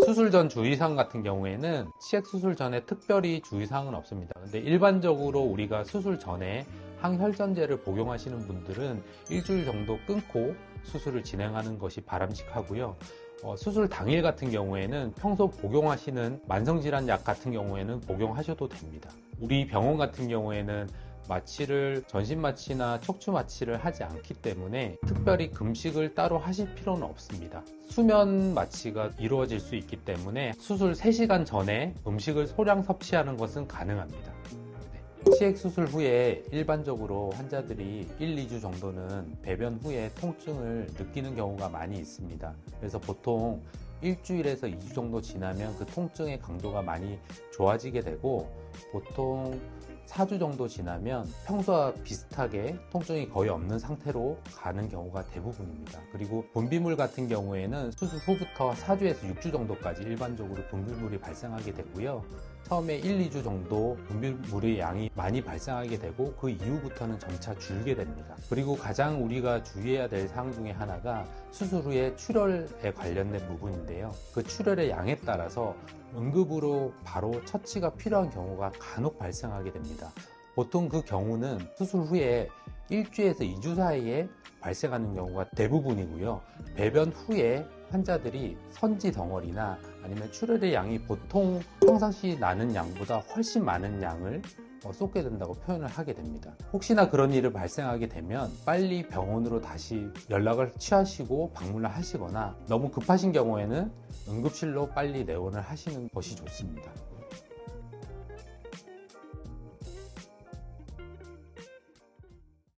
수술 전 주의사항 같은 경우에는 치액 수술 전에 특별히 주의사항은 없습니다. 근데 일반적으로 우리가 수술 전에 항혈전제를 복용하시는 분들은 일주일 정도 끊고 수술을 진행하는 것이 바람직하고요. 수술 당일 같은 경우에는 평소 복용하시는 만성질환 약 같은 경우에는 복용하셔도 됩니다. 우리 병원 같은 경우에는 마취를 전신 마취나 척추 마취를 하지 않기 때문에 특별히 금식을 따로 하실 필요는 없습니다. 수면 마취가 이루어질 수 있기 때문에 수술 3시간 전에 음식을 소량 섭취하는 것은 가능합니다. 치액 수술 후에 일반적으로 환자들이 1, 2주 정도는 배변 후에 통증을 느끼는 경우가 많이 있습니다. 그래서 보통 일주일에서 2주 정도 지나면 그 통증의 강도가 많이 좋아지게 되고, 보통 4주 정도 지나면 평소와 비슷하게 통증이 거의 없는 상태로 가는 경우가 대부분입니다. 그리고 분비물 같은 경우에는 수술 후부터 4주에서 6주 정도까지 일반적으로 분비물이 발생하게 되고요. 처음에 1, 2주 정도 분비물의 양이 많이 발생하게 되고 그 이후부터는 점차 줄게 됩니다. 그리고 가장 우리가 주의해야 될 사항 중에 하나가 수술 후에 출혈에 관련된 부분인데요. 그 출혈의 양에 따라서 응급으로 바로 처치가 필요한 경우가 간혹 발생하게 됩니다. 보통 그 경우는 수술 후에 1주에서 2주 사이에 발생하는 경우가 대부분이고요. 배변 후에 환자들이 선지 덩어리나 아니면 출혈의 양이 보통 평상시 나는 양보다 훨씬 많은 양을 쏟게 된다고 표현을 하게 됩니다. 혹시나 그런 일이 발생하게 되면 빨리 병원으로 다시 연락을 취하시고 방문을 하시거나, 너무 급하신 경우에는 응급실로 빨리 내원을 하시는 것이 좋습니다.